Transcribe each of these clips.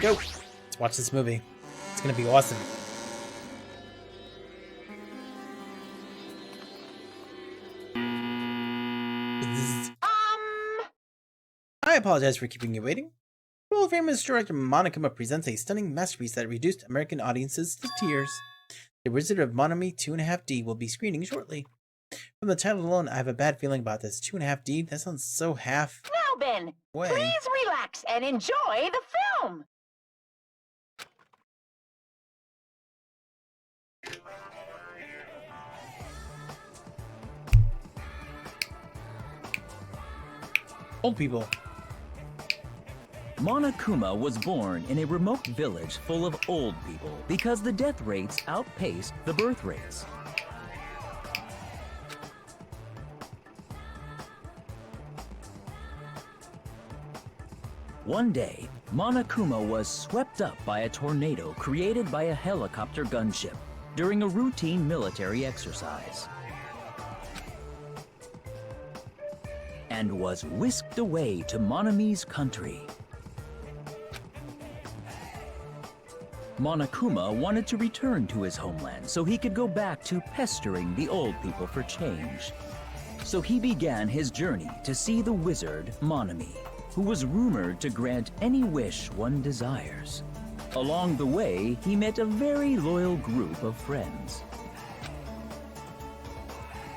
let's go. Let's watch this movie. It's gonna be awesome. I apologize for keeping you waiting. World famous director Monokuma presents a stunning masterpiece that reduced American audiences to tears. The Wizard of Monomi 2.5D will be screening shortly. From the title alone, I have a bad feeling about this. 2.5D? That sounds so half. Now, Ben, way. please relax and enjoy the film. Old people. Monokuma was born in a remote village full of old people because the death rates outpaced the birth rates. One day, Monokuma was swept up by a tornado created by a helicopter gunship during a routine military exercise, and was whisked away to Monomi's country. Monokuma wanted to return to his homeland so he could go back to pestering the old people for change. So he began his journey to see the wizard Monomi, who was rumored to grant any wish one desires. Along the way, he met a very loyal group of friends.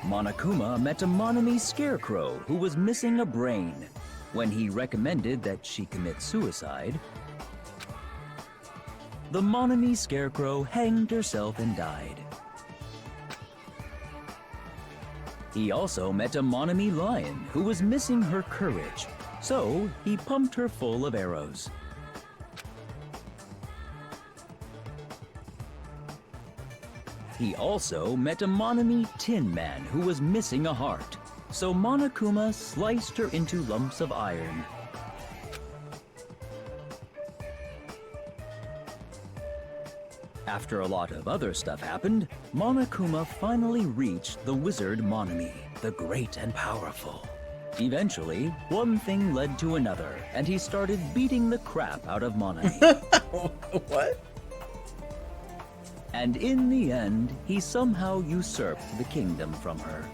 Monokuma met a Monomi scarecrow who was missing a brain. When he recommended that she commit suicide, the Monomi scarecrow hanged herself and died. He also met a Monomi lion who was missing her courage, so he pumped her full of arrows. He also met a Monomi tin man who was missing a heart, so Monokuma sliced her into lumps of iron. After a lot of other stuff happened, Monokuma finally reached the wizard Monomi, the great and powerful. Eventually, one thing led to another, and he started beating the crap out of Monomi. What? And in the end, he somehow usurped the kingdom from her.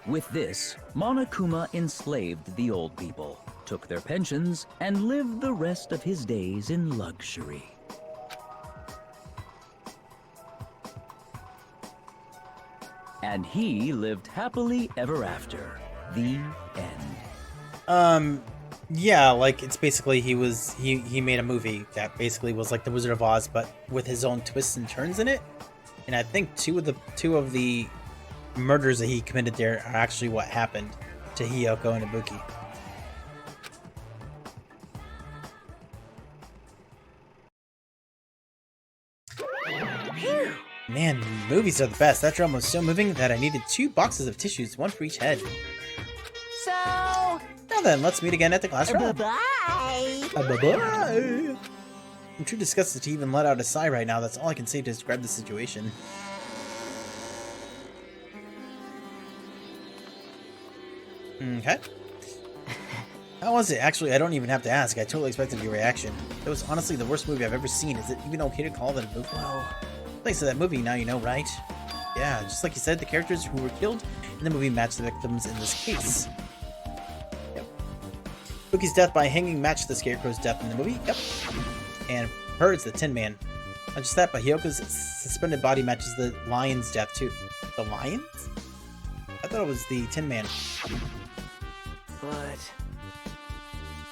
With this, Monokuma enslaved the old people, took their pensions, and lived the rest of his days in luxury. And he lived happily ever after. The end. Yeah, like it's basically he made a movie that basically was like the Wizard of Oz, but with his own twists and turns in it. And I think two of the murders that he committed there are actually what happened to Hiyoko and Ibuki. Phew. Man, movies are the best. That drum was so moving that I needed 2 boxes of tissues, 1 for each head. So, Now then, let's meet again at the classroom. bye-bye. Bye-bye. I'm too disgusted to even let out a sigh right now. That's all I can say to describe the situation. Okay. How was it? Actually, I don't even have to ask. I totally expected your reaction. It was honestly the worst movie I've ever seen. Is it even okay to call it a movie? Well, thanks to that movie, now you know, right? Yeah, just like you said, the characters who were killed in the movie match the victims in this case. Yep. Bookie's death by hanging matched the Scarecrow's death in the movie. Yep. And her, it's the Tin Man. Not just that, but Hyoko's suspended body matches the Lion's death too. The Lions? I thought it was the Tin Man. But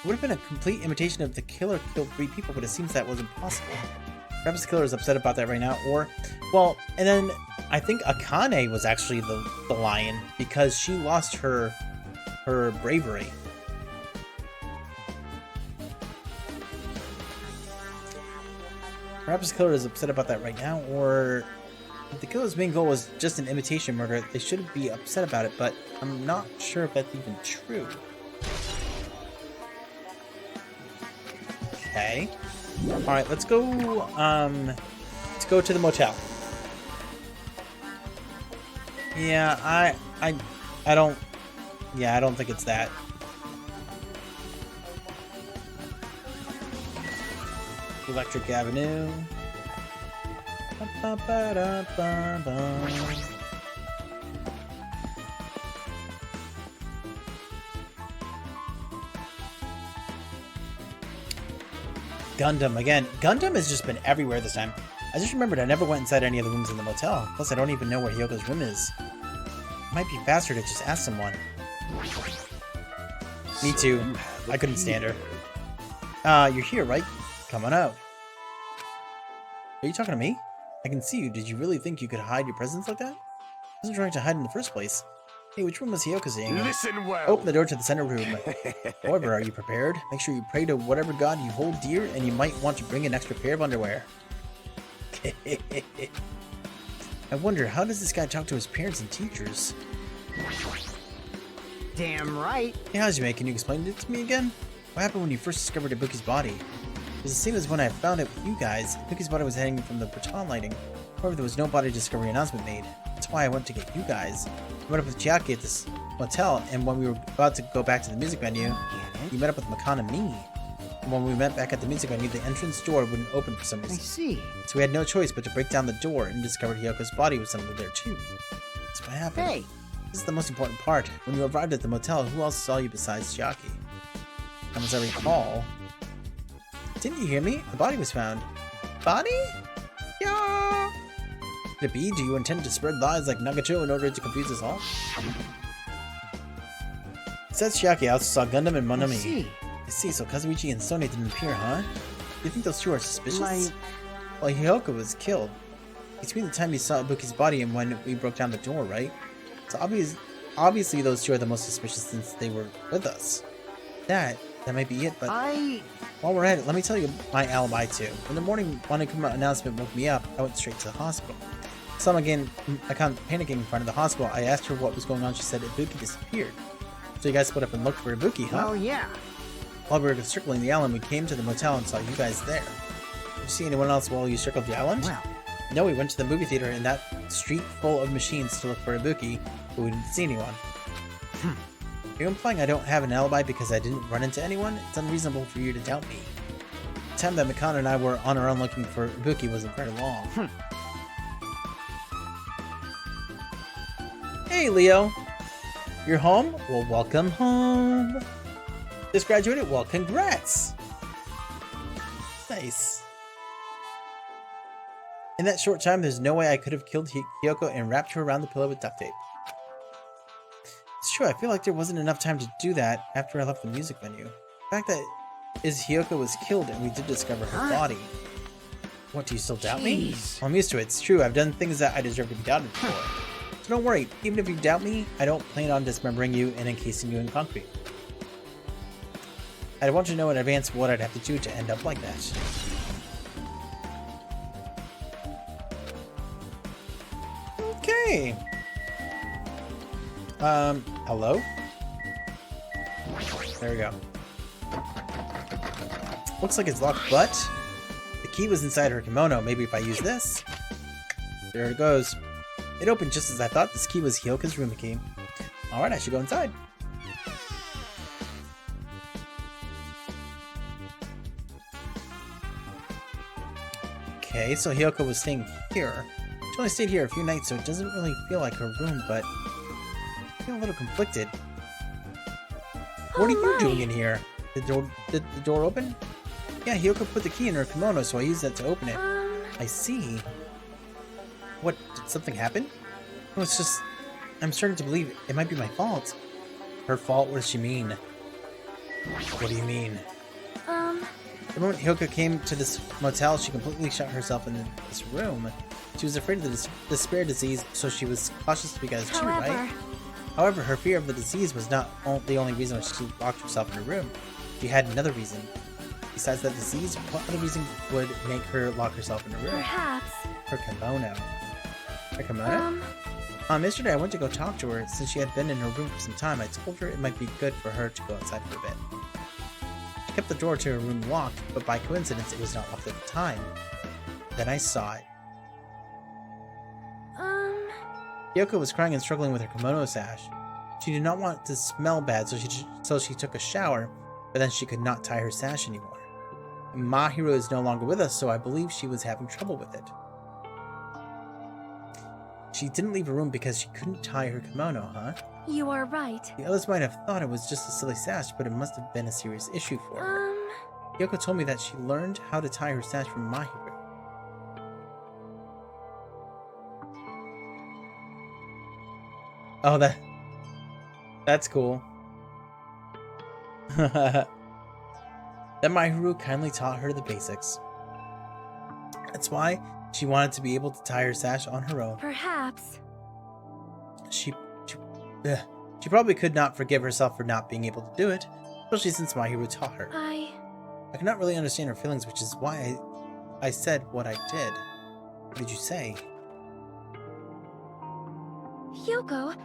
It would have been a complete imitation of the killer killed 3 people, but it seems that was impossible. Perhaps the killer is upset about that right now, or... Well, and then I think Akane was actually the lion, because she lost her bravery. Perhaps the killer is upset about that right now, or... If the killer's main goal was just an imitation murder, they shouldn't be upset about it, but I'm not sure if that's even true. Okay. Alright, let's go to the motel. Yeah, I Yeah, I don't think it's that. Electric Avenue. Ba-ba-ba-da-ba-ba. Gundam again. Gundam has just been everywhere this time. I just remembered I never went inside any of the rooms in the motel. Plus, I don't even know where Hyoko's room is. It might be faster to just ask someone. Me too. I couldn't stand her. You're here, right? Come on out. Are you talking to me? I can see you. Did you really think you could hide your presence like that? I wasn't trying to hide in the first place. Hey, which room was Hyoko staying in? Listen well. Open the door to the center room. However, are you prepared? Make sure you pray to whatever god you hold dear, and you might want to bring an extra pair of underwear. I wonder, how does this guy talk to his parents and teachers? Damn right. Hey, Hajime, can you explain it to me again? What happened when you first discovered Ibuki's body? It was the same as when I found it with you guys. Ibuki's body was hanging from the baton lighting. However, there was no body discovery announcement made. That's why I went to get you guys. I met up with Chiaki at this motel, and when we were about to go back to the music venue, you met up with Makan and me. And when we met back at the music venue, the entrance door wouldn't open for some I reason. see. So we had no choice but to break down the door and discovered Hyoko's body was under there too. That's what happened. Hey. This is the most important part. When you arrived at the motel, who else saw you besides Chiaki? And as I recall... Didn't you hear me? The body was found. Body? Yeah. Could it be? Do you intend to spread lies like Nagato in order to confuse us all? It says Chiaki also saw Gundam and I Monami. see. I see, so Kazuichi and Sone didn't appear, huh? You think those two are suspicious? Like- Well, Hyoko was killed. Between the time you saw Ibuki's body and when we broke down the door, right? So obviously those two are the most suspicious since they were with us. That might be it, but while we're at it, let me tell you my alibi too. In the morning, when the announcement woke me up, I went straight to the hospital. Some again, I can't panicking in front of the hospital. I asked her what was going on. She said Ibuki disappeared. So you guys split up and looked for Ibuki, huh? Oh yeah. While we were circling the island, we came to the motel and saw you guys there. Did you see anyone else while you circled the island? Well, No, we went to the movie theater in that street full of machines to look for Ibuki, but we didn't see anyone. Are you implying I don't have an alibi because I didn't run into anyone? It's unreasonable for you to doubt me. The time that Mikana and I were on our own looking for Ibuki wasn't very long. Hey, Leo. You're home? Well, welcome home. Just graduated? Well, congrats. Nice. In that short time, there's no way I could have killed Hyoko and wrapped her around the pillow with duct tape. It's true, I feel like there wasn't enough time to do that after I left the music venue. The fact that Hyoko was killed and we did discover her body. What, do you still doubt me? Jeez. Well, I'm used to it. It's true, I've done things that I deserve to be doubted for. So don't worry, even if you doubt me, I don't plan on dismembering you and encasing you in concrete. I'd want to know in advance what I'd have to do to end up like that. Okay. Hello? There we go. Looks like it's locked, but the key was inside her kimono. Maybe if I use this. There it goes. It opened just as I thought. This key was Hyoko's room key. Alright, I should go inside. Okay, so Hyoko was staying here. She only stayed here a few nights, so it doesn't really feel like her room, but I feel a little conflicted. What are you doing in here? Did the door open? Yeah, Hyoko put the key in her kimono, so I used that to open it. I see. What, did something happen? No, it's just, I'm starting to believe it might be my fault. Her fault? What does she mean? What do you mean? The moment Hyoko came to this motel, she completely shut herself in this room. She was afraid of the despair disease, so she was cautious of you guys too, right? However, her fear of the disease was not the only reason why she locked herself in her room. She had another reason. Besides that disease, what other reason would make her lock herself in her room? Perhaps. Her kimono. Her kimono? Yesterday I went to go talk to her. Since she had been in her room for some time, I told her it might be good for her to go outside for a bit. She kept the door to her room locked, but by coincidence it was not locked at the time. Then I saw it. Hyoko was crying and struggling with her kimono sash. She did not want to smell bad, so she took a shower, but then she could not tie her sash anymore. Mahiru is no longer with us, so I believe she was having trouble with it. She didn't leave her room because she couldn't tie her kimono, huh? You are right. The others might have thought it was just a silly sash, but it must have been a serious issue for her. Yoko told me that she learned how to tie her sash from Mahiru. Oh, that's cool. Then Mahiru kindly taught her the basics. That's why she wanted to be able to tie her sash on her own. Perhaps. She probably could not forgive herself for not being able to do it, especially since Mahiru taught her. I could not really understand her feelings, which is why I said what I did. What did you say? Hyoko,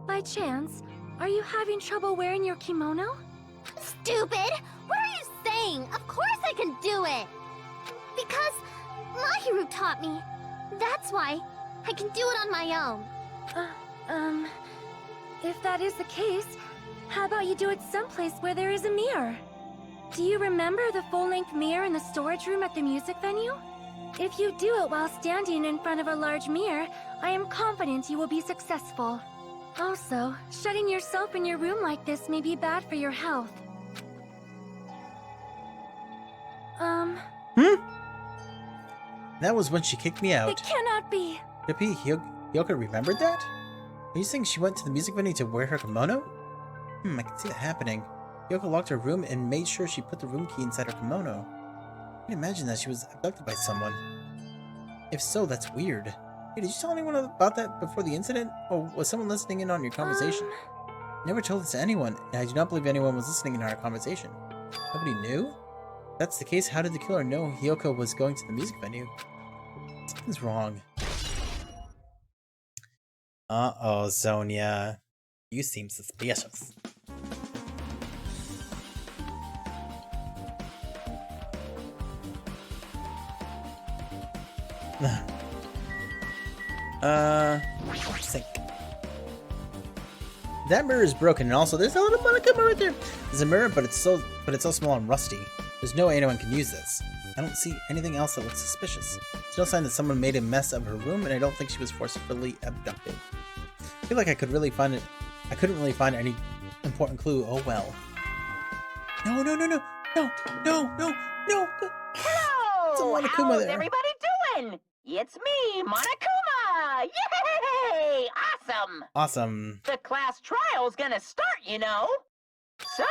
by chance, are you having trouble wearing your kimono? Stupid! What are you saying? Of course I can do it! Because Mahiru taught me. That's why I can do it on my own. If that is the case, how about you do it someplace where there is a mirror? Do you remember the full-length mirror in the storage room at the music venue? If you do it while standing in front of a large mirror, I am confident you will be successful. Also, shutting yourself in your room like this may be bad for your health. That was when she kicked me out. It cannot be! Yippee, Hyoko remembered that? Are you saying she went to the music venue to wear her kimono? I can see that happening. Hyoko locked her room and made sure she put the room key inside her kimono. I can imagine that she was abducted by someone. If so, that's weird. Hey, did you tell anyone about that before the incident? Or was someone listening in on your conversation? Never told this to anyone, and I do not believe anyone was listening in our conversation. Nobody knew? If that's the case, how did the killer know Hyoko was going to the music venue? Something's wrong. Uh-oh, Sonia. You seem suspicious. Sink. That mirror is broken, and also there's a little Monokuma right there. There's a mirror, but it's so small and rusty. There's no way anyone can use this. I don't see anything else that looks suspicious. There's no sign that someone made a mess of her room, and I don't think she was forcibly abducted. I feel like I couldn't really find any important clue. Oh well. No. Hello! Monokuma How's there. everybody doing? It's me, Monokuma! Yay! Awesome! Awesome. The class trial's gonna start, you know. So,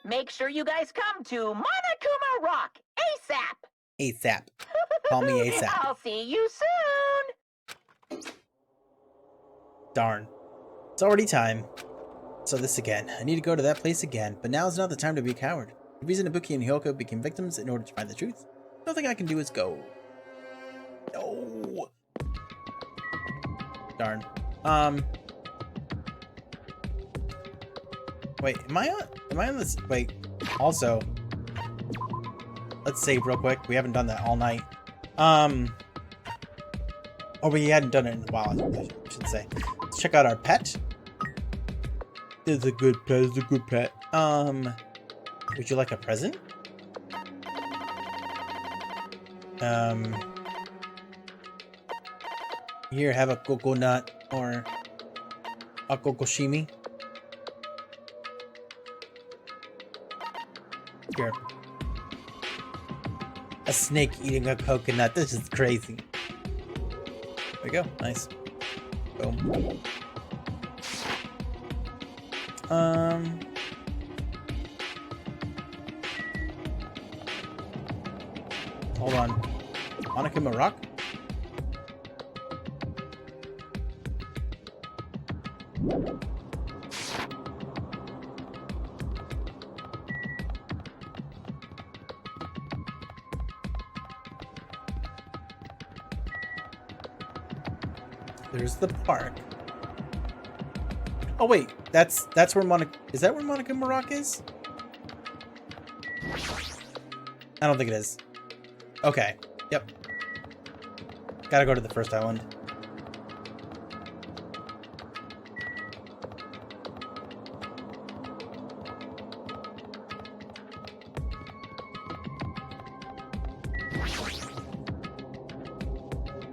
make sure you guys come to Monokuma Rock ASAP! ASAP. Call me ASAP. I'll see you soon! Darn. It's already time. So this again. I need to go to that place again, but now is not the time to be a coward. The reason Ibuki and Hyoko became victims in order to find the truth. The only thing I can do is go. No. Darn. Wait, am I on this? Wait. Also, let's save real quick. We haven't done that all night. Oh, we hadn't done it in a while, I should say. Let's check out our pet. It's a good pet. It's a good pet. Would you like a present? Here, have a coconut or a kokoshimi. Here. A snake eating a coconut. This is crazy. There we go. Nice. Boom. Hold on. Monokuma Rock? There's the park. Oh wait, that's where is that where Monokuma Rock is? I don't think it is. Okay. Yep. Gotta go to the first island.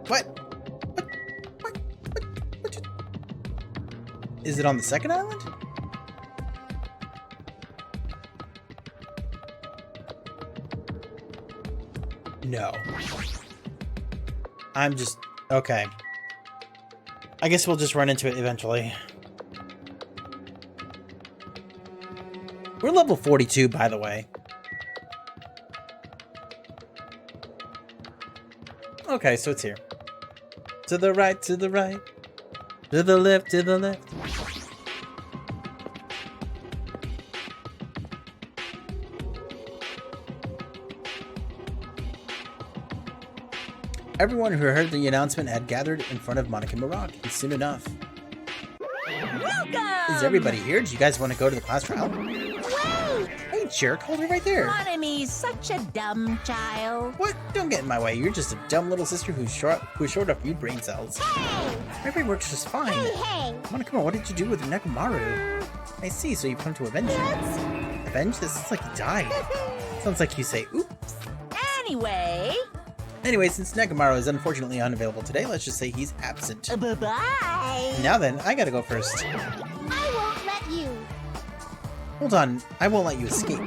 What? What? Is it on the second island? No. I'm just... okay. I guess we'll just run into it eventually. We're level 42, by the way. Okay, so it's here. To the right, to the right. To the left, to the left. Everyone who heard the announcement had gathered in front of Monokuma Rock, and soon enough. Welcome! Is everybody here? Do you guys want to go to the class trial? Wait! Hey, jerk, hold me right there. Monomy's such a dumb child. What? Don't get in my way. You're just a dumb little sister who's short of few brain cells. Hey! Everything works just fine. Hey! Monokuma, what did you do with Nekomaru? I see, so you've come to avenge him. Avenge? This is like he died. Sounds like you say, oops. Anyway, Since Nekomaru is unfortunately unavailable today, let's just say he's absent. bye-bye. Now then, I gotta go first. I won't let you. Hold on, I won't let you escape.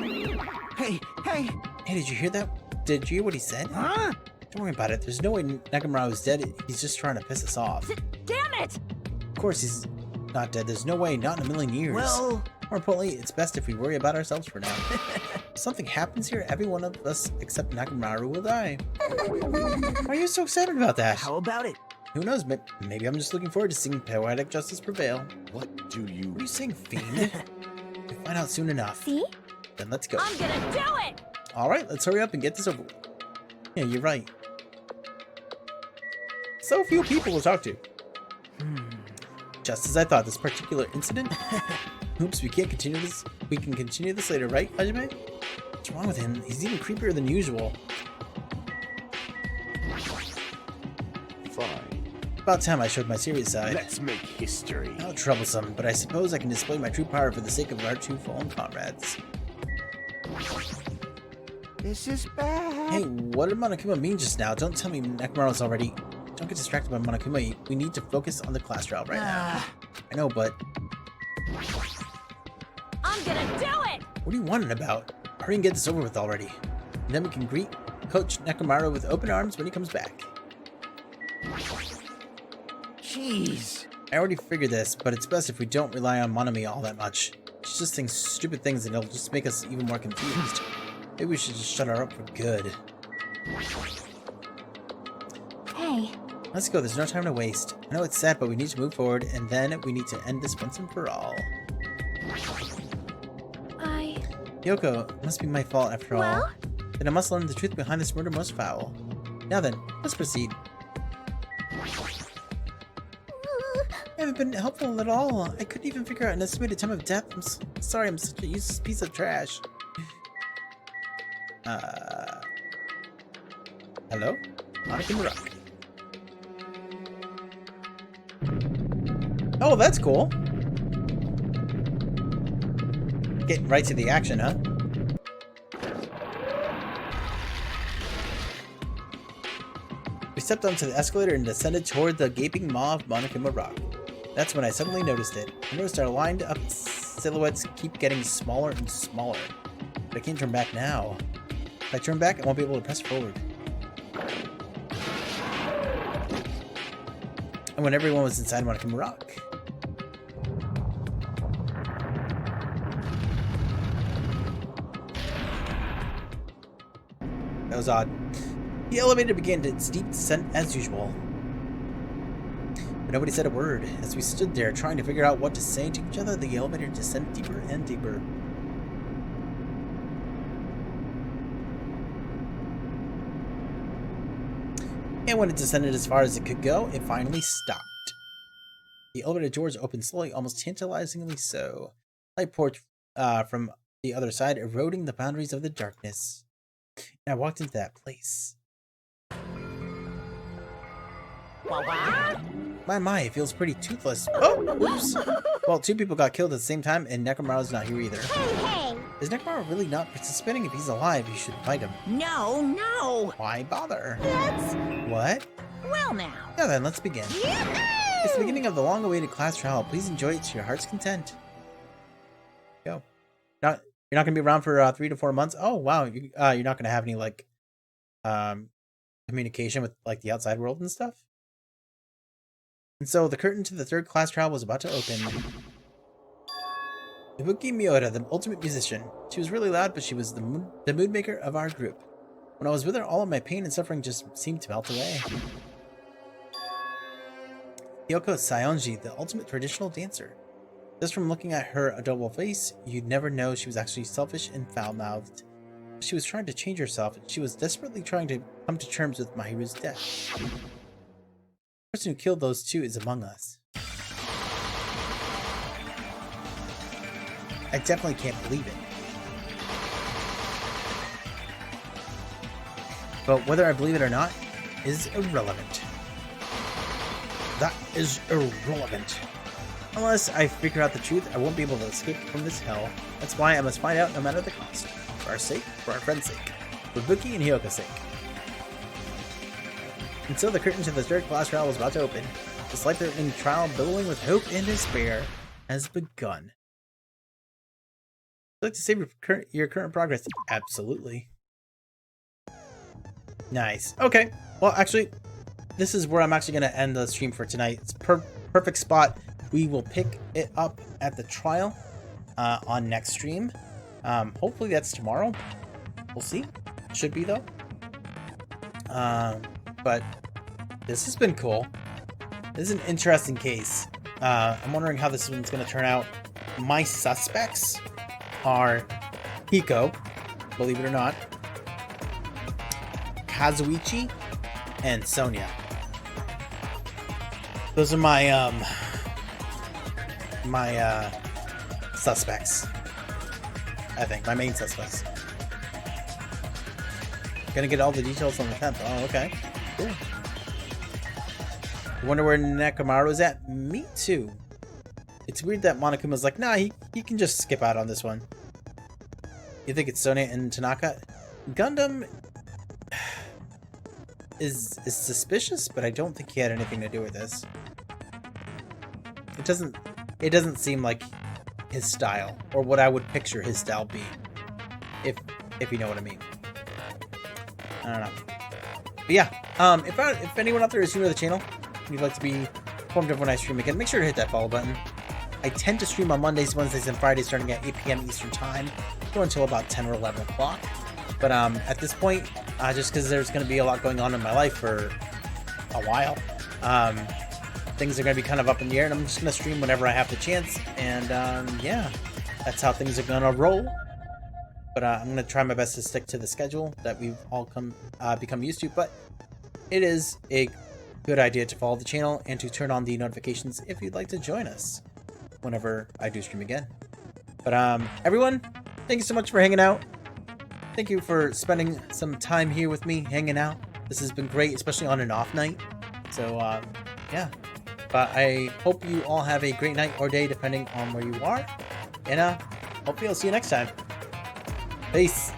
Hey, hey! Hey, did you hear that? Did you hear what he said? Huh? Don't worry about it. There's no way Nekomaru is dead. He's just trying to piss us off. Damn it! Of course he's not dead. There's no way, not in a million years. Well, More importantly, it's best if we worry about ourselves for now. If something happens here, every one of us except Nekomaru will die. Why are you so excited about that? how about it? Who knows? Maybe I'm just looking forward to seeing poetic justice prevail. What do you... What are you saying, fiend? We'll find out soon enough. See? Then let's go. I'm gonna do it! Alright, let's hurry up and get this over with. Yeah, you're right. So few people to talk to. Just as I thought, this particular incident... Oops, we can't continue this. We can continue this later, right, Hajime? What's wrong with him? He's even creepier than usual. Fine. About time I showed my serious side. Let's make history. How troublesome, but I suppose I can display my true power for the sake of our two fallen comrades. This is bad. Hey, what did Monokuma mean just now? Don't tell me Nekomaru's already... Don't get distracted by Monokuma. We need to focus on the class trial right now. I know, but... I'm gonna do it! What are you wondering about? Hurry and get this over with already. And then we can greet Coach Nekomaru with open arms when he comes back. Jeez. I already figured this, but it's best if we don't rely on Monomi all that much. She just thinks stupid things and it'll just make us even more confused. Maybe we should just shut her up for good. Hey. Let's go, there's no time to waste. I know it's sad, but we need to move forward, and then we need to end this once and for all. Yoko, it must be my fault after all. Well? Then I must learn the truth behind this murder most foul. Now then, let's proceed. I haven't been helpful at all. I couldn't even figure out an estimated time of death. I'm sorry, I'm such a useless piece of trash. Hello? Monokuma Rock. Oh, that's cool. Getting right to the action, huh? We stepped onto the escalator and descended toward the gaping maw of Monokuma Rock. That's when I suddenly noticed it. I noticed our lined up silhouettes keep getting smaller and smaller. But I can't turn back now. If I turn back, I won't be able to press forward. And when everyone was inside Monokuma Rock, that was odd. The elevator began its steep descent as usual. But nobody said a word. As we stood there trying to figure out what to say to each other, the elevator descended deeper and deeper. And when it descended as far as it could go, it finally stopped. The elevator doors opened slowly, almost tantalizingly so. Light poured from the other side, eroding the boundaries of the darkness. And I walked into that place. My, it feels pretty toothless. Oh, oops. Well, two people got killed at the same time, and Nekomaru's not here either. Hey, hey! Is Nekomaro really not participating? If he's alive, you should invite him. No, no. Why bother? That's... What? Well now. Yeah, then let's begin. It's the beginning of the long-awaited class trial. Please enjoy it to your heart's content. Go. You're not gonna be around for 3 to 4 months. Oh wow, you're not gonna have any like communication with like the outside world and stuff. And so the curtain to the third class trial was about to open. Ibuki Miura, the ultimate musician. She was really loud, but she was the mood maker of our group. When I was with her, all of my pain and suffering just seemed to melt away. Yoko Sayonji, the ultimate traditional dancer. Just from looking at her adorable face, you'd never know she was actually selfish and foul-mouthed. She was trying to change herself, and she was desperately trying to come to terms with Mahiru's death. The person who killed those two is among us. I definitely can't believe it. But whether I believe it or not is irrelevant. That is irrelevant. Unless I figure out the truth, I won't be able to escape from this hell. That's why I must find out no matter the cost. For our sake, for our friend's sake. For Buki and Hyoka's sake. And so the curtain to the third class trial was about to open. This life-threatening trial, billowing with hope and despair, has begun. Would you like to save your current progress? Absolutely. Nice. Okay. Well, actually, this is where I'm actually going to end the stream for tonight. It's perfect spot. We will pick it up at the trial on next stream. Hopefully that's tomorrow. We'll see. Should be, though. But this has been cool. This is an interesting case. I'm wondering how this one's going to turn out. My suspects are Hiko, believe it or not, Kazuichi, and Sonia. Those are my suspects. I think my main suspects. Gonna get all the details on the 10th. Oh, okay. Cool. Wonder where Nekomaru's at? Me too. It's weird that Monokuma's like, nah, he can just skip out on this one. You think it's Sonia and Tanaka? Gundam is suspicious, but I don't think he had anything to do with this. It doesn't seem like his style, or what I would picture his style be, if you know what I mean. I don't know. But yeah, if anyone out there is new to the channel and you'd like to be informed of when I stream again, make sure to hit that follow button. I tend to stream on Mondays, Wednesdays, and Fridays starting at 8 p.m. Eastern Time, go until about 10 or 11 o'clock. But at this point, just because there's going to be a lot going on in my life for a while, things are going to be kind of up in the air, and I'm just going to stream whenever I have the chance. And yeah, that's how things are going to roll. But I'm going to try my best to stick to the schedule that we've all become used to. But it is a good idea to follow the channel and to turn on the notifications if you'd like to join us whenever I do stream again. But everyone, thank you so much for hanging out. Thank you for spending some time here with me, hanging out. This has been great, especially on an off night. So yeah, but I hope you all have a great night or day depending on where you are. And hopefully I'll see you next time. Peace.